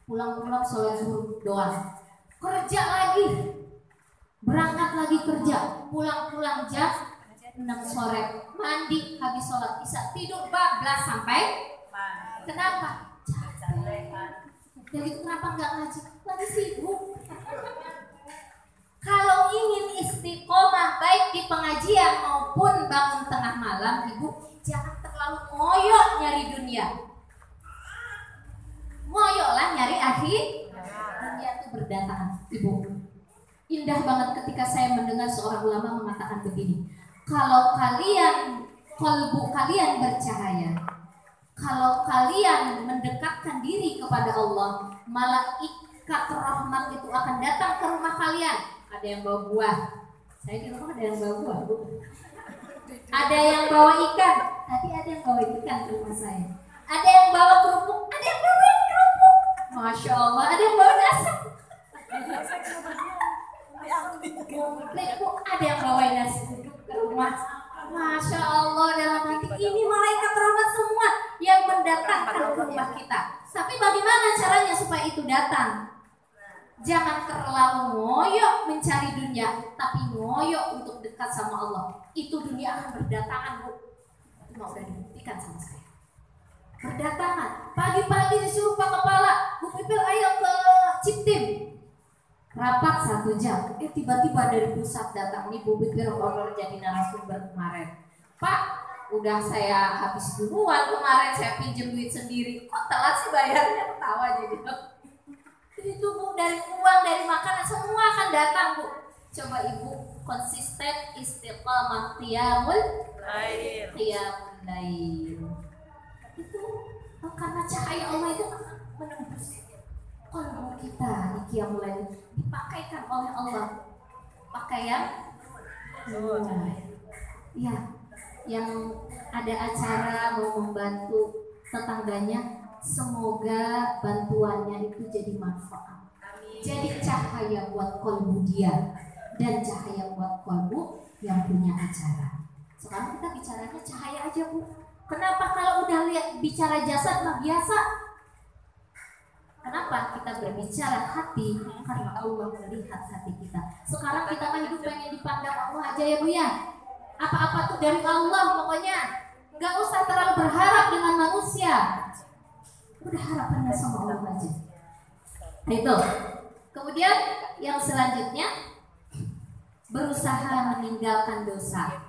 pulang-pulang sholat zuhur doang. Kerja lagi, berangkat lagi kerja, pulang-pulang jam 6 sore, mandi, habis sholat isya, tidur bablas sampai kenapa? Jadi kenapa nggak ngaji? Lagi sibuk. Kalau ingin istiqomah baik di pengajian maupun bangun tengah malam, Ibu jangan terlalu ngoyok nyari dunia. Ngoyoklah nyari akhir. Dunia itu berdatangan, Ibu. Indah banget ketika saya mendengar seorang ulama mengatakan begini, kalau kalbu kalian bercahaya, kalau kalian mendekatkan diri kepada Allah, malaikat rahmat itu akan datang ke rumah kalian. Ada yang bawa buah, saya di rumah ada yang bawa buah Bu. Ada yang bawa ikan, tadi ada yang bawa ikan ke rumah saya. Ada yang bawa kerupuk, ada yang bawa kerupuk, Masya Allah. Ada yang bawa nasi, ada yang bawa nasi uduk ke rumah. Masya Allah, dalam hati ini malaikat rahmat semua yang mendatangkan ke rumah kita. Tapi bagaimana caranya supaya itu datang? Jangan terlalu ngoyok mencari dunia, tapi ngoyok untuk dekat sama Allah. Itu dunia akan berdatangan Bu. cuma udah dibuktikan sama saya. Berdatangan, pagi-pagi disuruh Pak Kepala, Bu Pipil ayo ke Ciptim. Rapat 1 jam, tiba-tiba dari pusat datang nih Bu Pipil honor jadi narasumber kemarin. Pak, udah saya habis duluan kemarin, saya pinjem duit sendiri. Kok telat sih bayarnya? Ketawa jadi. Itu Bu, dari uang, dari makanan, semua akan datang Bu. Coba Ibu konsisten istiqamah qiyamul lail. Itu karena cahaya Allah itu menembus kalbu kita di qiyamul lail, dipakaikan oleh Allah pakaian ya, yang ada acara mau membantu tetangganya, semoga bantuannya itu jadi manfaat, jadi cahaya buat kalbu dia dan cahaya buat kalbu yang punya acara. Sekarang kita bicaranya cahaya aja Bu. Kenapa kalau udah lihat bicara jasad mah biasa? Kenapa kita berbicara hati? Karena Allah melihat hati kita. Sekarang kita kan hidup pengen dipandang Allah aja ya Bu ya. Apa-apa tuh dari Allah pokoknya. Nggak usah terlalu berharap dengan manusia. Udah harapannya sama Allah aja. Nah itu. Kemudian yang selanjutnya, berusaha meninggalkan dosa.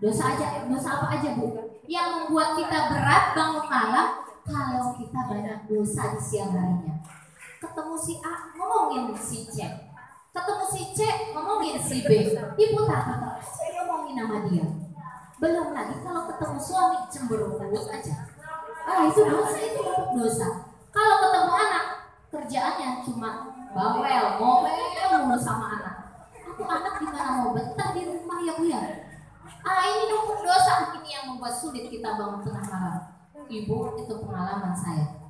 Dosa apa aja Bu? Yang membuat kita berat bangun malam. Kalau kita banyak dosa di siang harinya, ketemu si A ngomongin si C, ketemu si C ngomongin si B, diputar-putar ngomongin nama dia. Belum lagi kalau ketemu suami cemberut aja. Itu dosa, itu bentuk dosa. Kalau ketemu anak, kerjaannya cuma bawel, ngomel mulu sama anak. Aku anak gimana mau betah di rumah ya Bu ya? Ini numpuk dosa, ini yang membuat sulit kita bangun tengah malam. Ibu, itu pengalaman saya.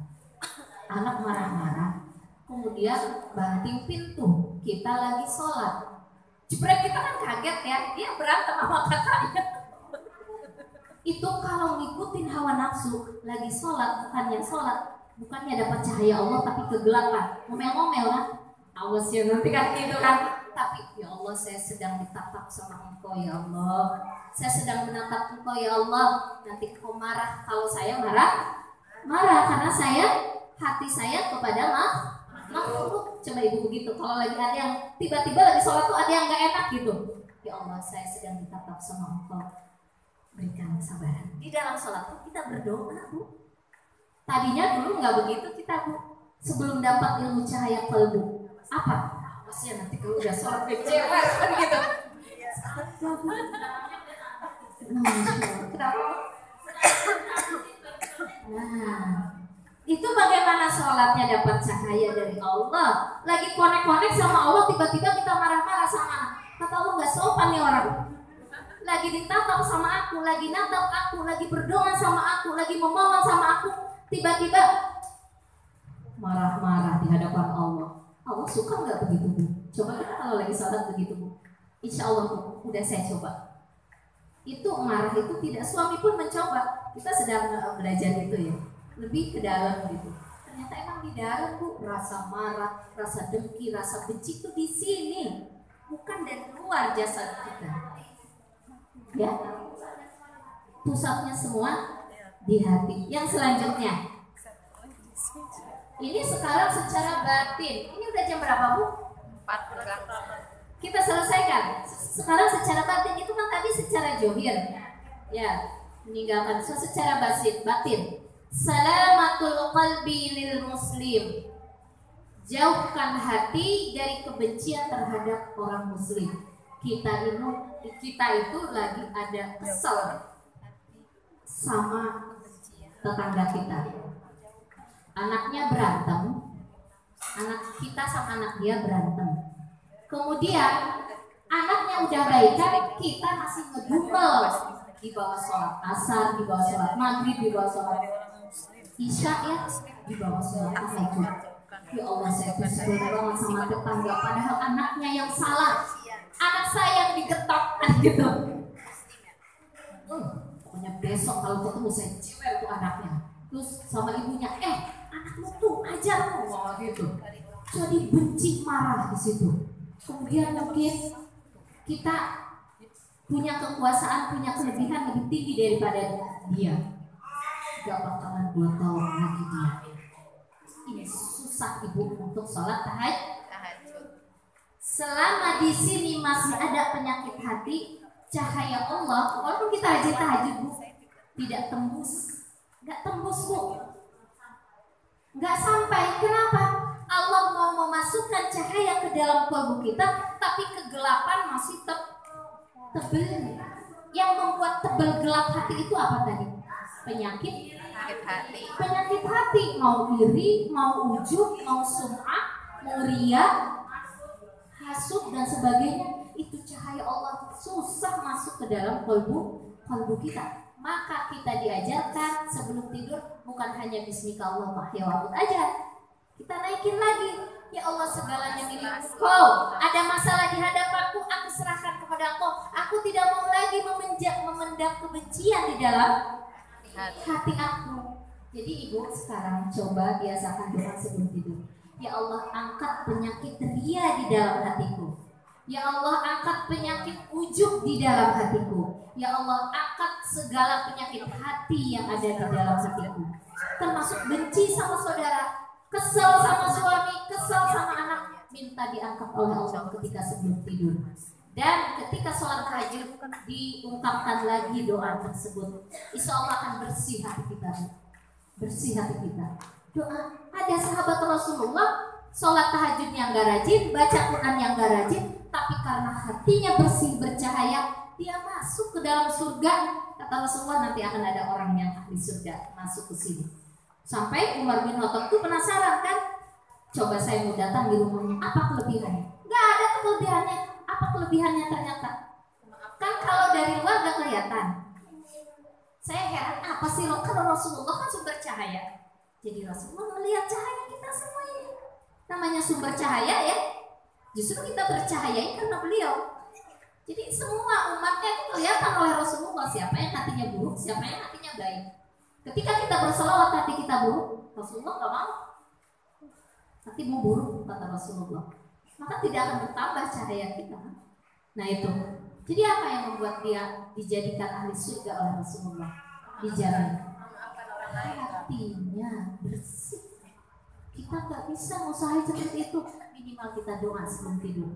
Anak marah-marah, kemudian banting pintu. Kita lagi sholat. Jebret, kita kan kaget ya, dia berantem sama kakaknya. Itu kalau ngikutin hawa nafsu, lagi sholat, bukannya dapat cahaya Allah, tapi kegelapan. Ngomel-ngomel lah. Awas ya nanti kan gitu kan. Tapi ya Allah, saya sedang ditatap sama Engkau ya Allah. Saya sedang menatap Engkau ya Allah. Nanti Engkau marah kalau saya marah karena hati saya kepada makhluk. Coba Ibu begitu. Kalau lagi ada yang tiba-tiba lagi sholat tuh ada yang nggak enak gitu. Ya Allah, saya sedang ditatap sama Engkau. Berikan kesabaran. Di dalam sholat tuh kita berdoa Bu. Tadinya dulu nggak begitu kita Bu. Sebelum dapat ilmu cahaya kalbu. Apa? Maksudnya nanti kalau udah sholat kecewa kan gitu. Nah, itu bagaimana sholatnya dapat cahaya dari Allah. Lagi konek-konek sama Allah, tiba-tiba kita marah-marah sama anak. Kata Allah, nggak sopan nih orang. Lagi ditatap sama aku, lagi natap aku, lagi berdoa sama aku, lagi memohon sama aku, tiba-tiba marah-marah di hadapan Allah. Allah suka nggak begitu Bu? Coba kita kalau lagi sholat begitu Bu. Insya Allah Bu, udah saya coba. Itu marah itu tidak, suami pun mencoba. Kita sedang belajar itu ya, lebih ke dalam gitu. Ternyata emang di dalam Bu, rasa marah, rasa dengki, rasa benci itu di sini, bukan dari luar jasad kita. Ya, pusatnya semua di hati. Yang selanjutnya, ini sekarang secara batin. Ini udah jam berapa Bu? 4. Kita selesaikan. Sekarang secara batin itu kan tadi secara johir. Ya, meninggalkan dosa. Secara batin. Salamatul qalbi lil muslim. Jauhkan hati dari kebencian terhadap orang muslim. Kita itu lagi ada kesel sama tetangga kita. Anaknya berantem, anak kita sama anak dia berantem. Kemudian anaknya udah baikan, kita masih ngedumel di bawah sholat asar, di bawah sholat maghrib, di bawah sholat isya ya, di bawah sholat tahajud. Ya Allah, saya bersyukur banget sama tetangga, padahal anaknya yang salah, anak saya yang digetok gitu. Pokoknya besok kalau ketemu saya ciwer tuh anaknya. Terus sama ibunya, anakmu tuh ajar tuh gitu. Jadi benci, marah di situ. Kemudian mungkin kita punya kekuasaan, punya kelebihan lebih tinggi daripada dia gak bakalan 2 tahun lagi dia. Ini susah ibu untuk sholat tahajud. Selama di sini masih ada penyakit hati, cahaya Allah, walaupun kita rajin tahajud bu, tidak tembus, nggak tembus bu, nggak sampai. Kenapa? Allah mau memasukkan cahaya ke dalam kalbu kita, tapi kegelapan masih tebel. Yang membuat tebel gelap hati itu apa tadi? Penyakit hati. Penyakit hati, mau iri, mau ujub, mau sum'ah, mau riya, hasud dan sebagainya. Itu cahaya Allah susah masuk ke dalam kalbu kita. Maka kita diajarkan sebelum tidur bukan hanya bismika Allahumma ya wa'ud aja. Kita naikin lagi. Ya Allah, segalanya milik Kau. Ada masalah di hadapanku, aku serahkan kepada Kau. Aku tidak mau lagi memendam kebencian di dalam hati aku. Jadi ibu sekarang coba biasakan doa sebelum tidur. Ya Allah, angkat penyakit ria di dalam hatiku. Ya Allah, angkat penyakit ujub di dalam hatiku. Ya Allah, angkat segala penyakit hati yang ada di dalam hatiku. Termasuk benci sama saudara, kesel sama suami, kesel sama anak. Minta diangkat oleh Allah ketika sebelum tidur. Dan ketika sholat tahajud diungkapkan lagi doa tersebut. Insya Allah akan bersih hati kita. Bersih hati kita. Doa. Ada sahabat Rasulullah sholat tahajudnya nggak rajin, baca Quran yang nggak rajin, tapi karena hatinya bersih, bercahaya, dia masuk ke dalam surga. Kata Rasulullah, nanti akan ada orang yang di surga masuk ke sini. Sampai Umar bin Khattab itu penasaran kan, coba saya mau datang di rumahnya, apa kelebihannya? Nggak ada kelebihannya. Apa kelebihannya ternyata? Kan kalau dari luar nggak kelihatan. Saya heran, apa sih lo? Kalau Rasulullah kan sumber cahaya. Jadi Rasulullah melihat cahaya kita semua ini. Namanya sumber cahaya ya. Justru kita bercahaya karena beliau. Jadi semua umatnya itu kelihatan oleh Rasulullah. Siapa yang hatinya buruk, siapa yang hatinya baik. Ketika kita berselawat hati kita buruk, Rasulullah gak mau. Hatimu buruk, kata Rasulullah. Maka tidak akan bertambah cahaya kita. Nah itu. Jadi apa yang membuat dia dijadikan ahli surga oleh Rasulullah? Dijamin hatinya bersih. Kita nggak bisa usahain seperti itu. Minimal kita doa sebelum tidur,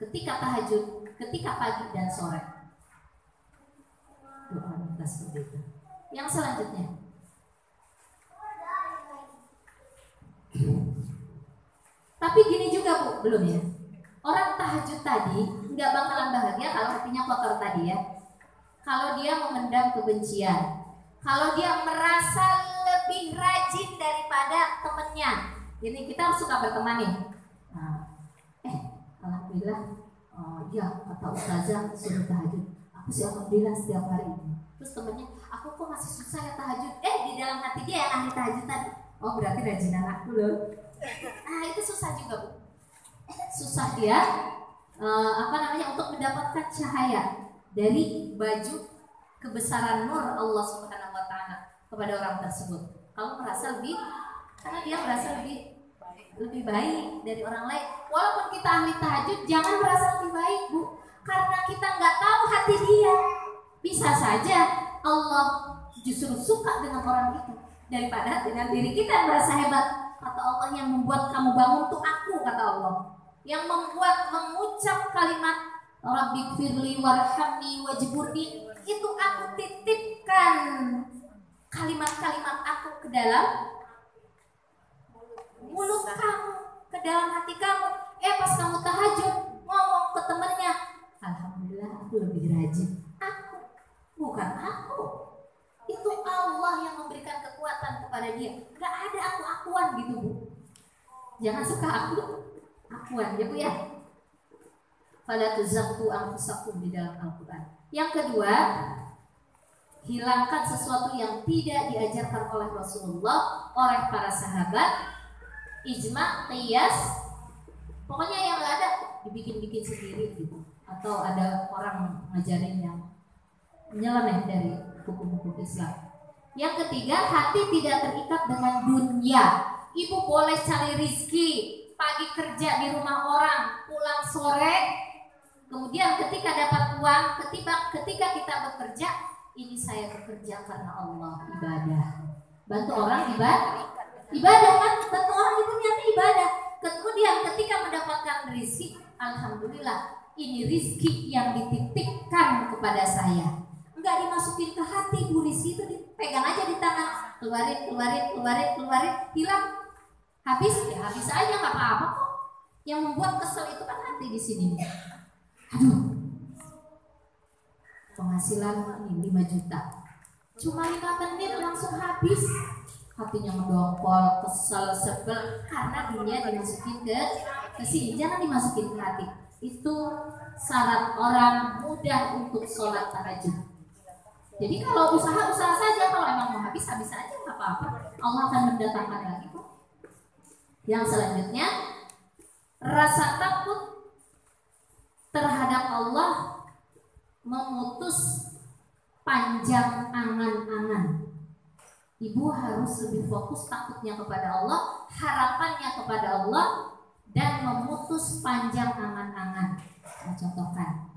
ketika tahajud, ketika pagi dan sore. Doa kita seperti itu. Yang selanjutnya, tapi gini juga bu, belum ya? Orang tahajud tadi nggak bakalan bahagia kalau hatinya kotor tadi ya. Kalau dia memendam kebencian, kalau dia merasa lebih rajin daripada temennya. Jadi kita suka berteman nih. Alhamdulillah, ya kata ustazah suruh tahajud. Aku sih alhamdulillah setiap hari ini. Terus temennya, aku kok masih susah ya tahajud. Di dalam hati dia yang ahli tahajud tadi. Oh berarti rajinan aku loh. Itu susah juga bu. Susah dia untuk mendapatkan cahaya dari baju kebesaran nur Allah Subhanahu wa taala kepada orang tersebut. Kalau merasa lebih, karena dia merasa lebih baik dari orang lain. Walaupun kita ahli tahajud, jangan merasa lebih baik bu, karena kita nggak tahu hati dia. Bisa saja Allah justru suka dengan orang itu daripada dengan diri kita yang merasa hebat. Kata Allah, yang membuat kamu bangun tuh aku, kata Allah. Yang membuat mengucap kalimat Rabbighfirli warhamni wajburni, itu aku titipkan kalimat-kalimat aku ke dalam mulut kamu, ke dalam hati kamu. Pas kamu tahajud ngomong ke temennya, alhamdulillah aku lebih rajin. Aku, bukan aku. Itu Allah yang memberikan kekuatan kepada dia. Gak ada aku-akuan gitu bu. Jangan suka akuan ya bu ya. Fala tuzakku anfusakum di dalam Al-Quran. Yang kedua, hilangkan sesuatu yang tidak diajarkan oleh Rasulullah, oleh para sahabat. Ijma, qiyas, pokoknya yang gak ada dibikin-bikin sendiri gitu. Atau ada orang ngajarin yang nyeleneh dari hukum-hukum Islam. Yang ketiga, hati tidak terikat dengan dunia. Ibu boleh cari rizki, pagi kerja di rumah orang, pulang sore, kemudian ketika dapat uang, ketika kita bekerja, ini saya bekerja karena Allah, ibadah. Bantu orang ibadah kan, bantu orang itu niatnya ibadah. Kemudian ketika mendapatkan rezeki, alhamdulillah, ini rezeki yang dititipkan kepada saya. Enggak dimasukin ke hati, Bu, rezeki itu dipegang aja di tangan, keluarin, hilang. Habis ya habis aja, nggak apa-apa kok. Yang membuat kesel itu kan hati di sini. Aduh, penghasilan ini 5 juta, cuma 5 menit langsung habis. Hatinya mendongkol, kesel, sebel, karena dunia dimasukin ke sini. Jangan dimasukin ke hati. Itu syarat orang mudah untuk sholat tahajud. Jadi kalau usaha saja, kalau emang mau habis aja, nggak apa-apa. Allah akan mendatangkan lagi kok. Yang selanjutnya, rasa takut terhadap Allah memutus panjang angan-angan. Ibu harus lebih fokus takutnya kepada Allah, harapannya kepada Allah, dan memutus panjang angan-angan. Saya contohkan,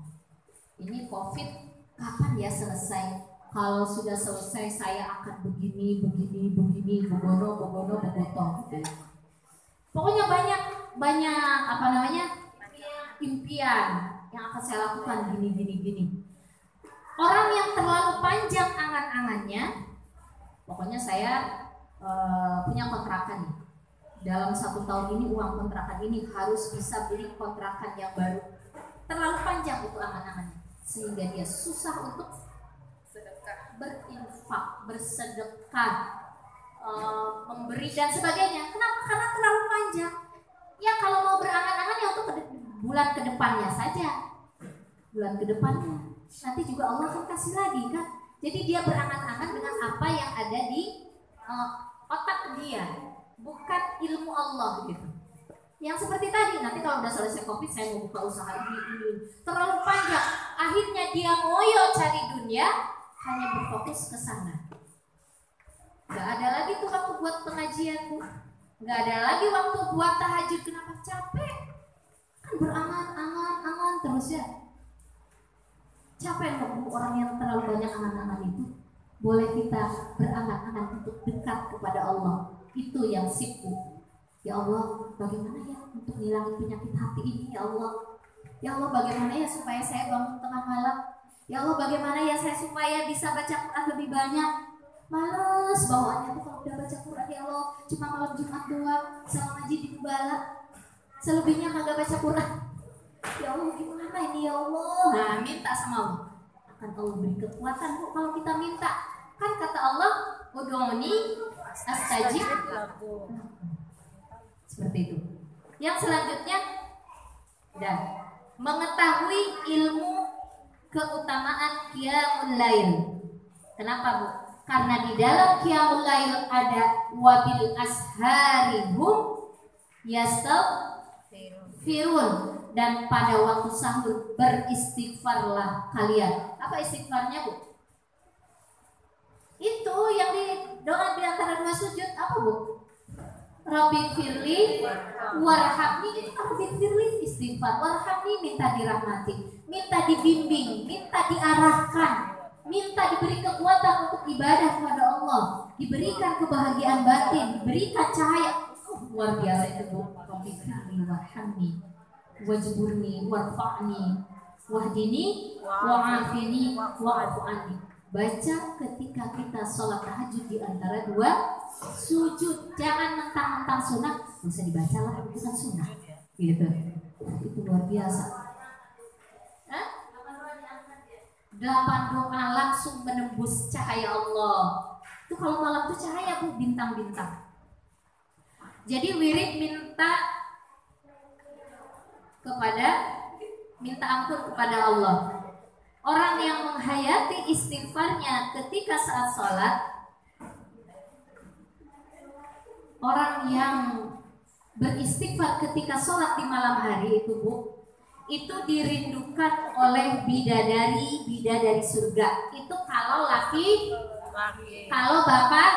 ini COVID kapan ya selesai? Kalau sudah selesai saya akan begini, begono, begoto. Pokoknya banyak apa namanya, impian yang akan saya lakukan gini. Orang yang terlalu panjang angan-angannya, pokoknya saya punya kontrakan nih. Dalam 1 tahun ini uang kontrakan ini harus bisa beli kontrakan yang baru. Terlalu panjang itu angan-angannya, sehingga dia susah untuk berinfak, bersedekah, memberi dan sebagainya. Kenapa? Karena terlalu panjang. Ya kalau mau berangan-angan ya untuk bulan kedepannya saja. Bulan kedepannya nanti juga Allah akan kasih lagi kan. Jadi dia berangan-angan dengan apa yang ada di otak dia, bukan ilmu Allah gitu. Yang seperti tadi, nanti kalau udah selesai COVID saya mau buka usaha ini. Terlalu panjang. Akhirnya dia ngoyo cari dunia, hanya berfokus ke sana. Gak ada lagi tuh waktu buat pengajian, Bu. Gak ada lagi waktu buat tahajud. Kenapa? Capek. Kan berangan-angan terus ya. Capek loh, Bu, orang yang terlalu banyak angan-angan itu. Boleh kita berangan-angan untuk dekat kepada Allah. Itu yang sip, Bu. Ya Allah, bagaimana ya untuk ngilangin penyakit hati ini, ya Allah. Ya Allah, bagaimana ya supaya saya bangun tengah malam. Ya Allah, bagaimana ya saya supaya bisa baca Quran lebih banyak. Males bawaannya tuh kalau udah baca Quran, ya Allah, cuma malam Jumat doang sama ngaji di Mubala. Selebihnya kagak baca Quran. Ya Allah, gimana ini ya Allah? Nah, minta sama Allah. Akan Allah beri kekuatan, Bu, kalau kita minta. Kan kata Allah, ud'uni astajib lakum. Seperti itu. Yang selanjutnya, dan mengetahui ilmu keutamaan Qiyamul Lail. Kenapa, Bu? Karena di dalam Qiyamul Lail ada wabil asharihum yastaghfirun, dan pada waktu sahur beristighfarlah kalian. Apa istighfarnya, Bu? Itu yang di doa di antara 2 sujud apa, Bu? Rabbi firli warhamni, itu Rabbi firli istighfar, warhamni minta dirahmati, minta dibimbing, minta diarahkan, minta diberi kekuatan untuk ibadah kepada Allah, diberikan kebahagiaan batin, diberikan cahaya. Luar biasa itu, Bu. Rabbi firli warhamni wajburni warfa'ni wahdini wa'afini wa'afu anni. Baca ketika kita sholat tahajud di antara 2 sujud. Jangan mentang-mentang sunnah, bisa dibaca lah, itu kan sunnah gitu. Itu luar biasa. 8 doa langsung menembus cahaya Allah. Itu kalau malam itu cahaya, Bu, bintang-bintang. Jadi wirid minta ampun kepada Allah. Orang yang menghayati istighfarnya ketika saat sholat, orang yang beristighfar ketika sholat di malam hari itu, Bu, itu dirindukan oleh bidadari surga. Itu kalau laki. Kalau bapak,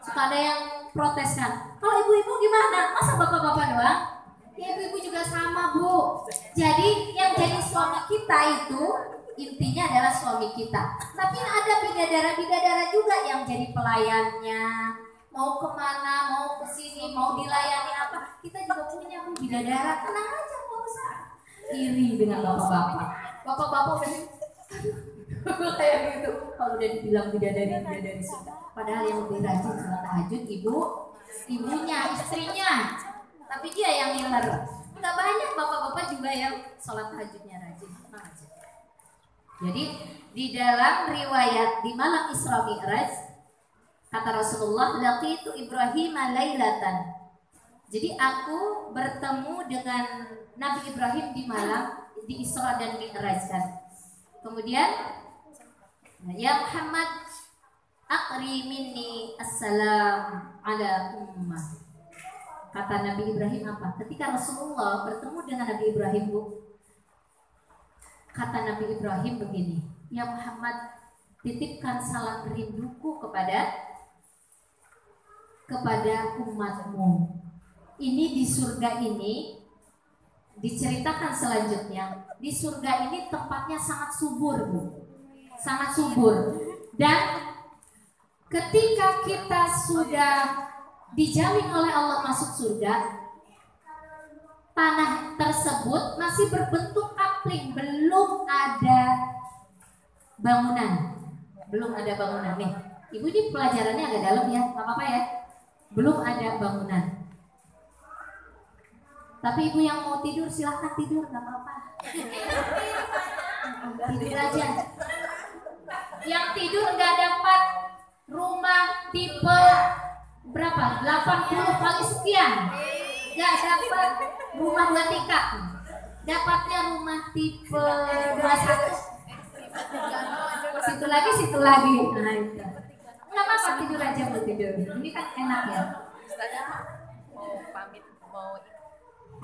suka ada yang protes kan. Kalau ibu-ibu gimana? Masa bapak-bapak doang? Ya ibu-ibu juga sama, Bu. Jadi yang jadi suami kita intinya adalah suami kita. Tapi ada bidadara-bidadara juga yang jadi pelayannya. Mau kemana, mau kesini, mau dilayani apa, kita juga punya Bu bidadara. Tenang aja Pak Ustaz. Iri dengan bapak-bapak. Bapak-bapak udah kayak gitu. Kalau udah dibilang bidadari sudah. Padahal yang lebih rajin sholat tahajud ibunya, istrinya. Tapi dia yang ngiler. Nggak banyak bapak-bapak juga yang sholat tahajudnya rajin. Tenang aja. Jadi di dalam riwayat di malam Isra Mi'raj kata Rasulullah, laqitu Ibrahim lailatan. Jadi aku bertemu dengan Nabi Ibrahim di malam di Isra dan Mi'raj kan. Kemudian ya Muhammad aqri minni assalam ala ummah. Kata Nabi Ibrahim apa? Ketika Rasulullah bertemu dengan Nabi Ibrahim, Bu, kata Nabi Ibrahim begini, ya Muhammad, titipkan salam rinduku kepada umatmu. Ini di surga ini diceritakan selanjutnya. Di surga ini tempatnya sangat subur, Bu. Sangat subur. Dan ketika kita sudah dijamin oleh Allah masuk surga, tanah tersebut masih berbentuk kapling, belum ada bangunan. Belum ada bangunan nih. Ibu ini pelajarannya agak dalam ya, nggak apa-apa ya. Belum ada bangunan. Tapi ibu yang mau tidur silahkan tidur, nggak apa-apa. Tidur aja. Yang tidur nggak dapat rumah tipe berapa? 80 kali sekian. Nggak dapat rumah 2 tingkat. Dapatnya rumah tipe 21. Situ lagi. Nah itu. Nggak apa-apa, tidur aja mau tidur. Ini kan enak ya. Ustazah mau pamit mau ikut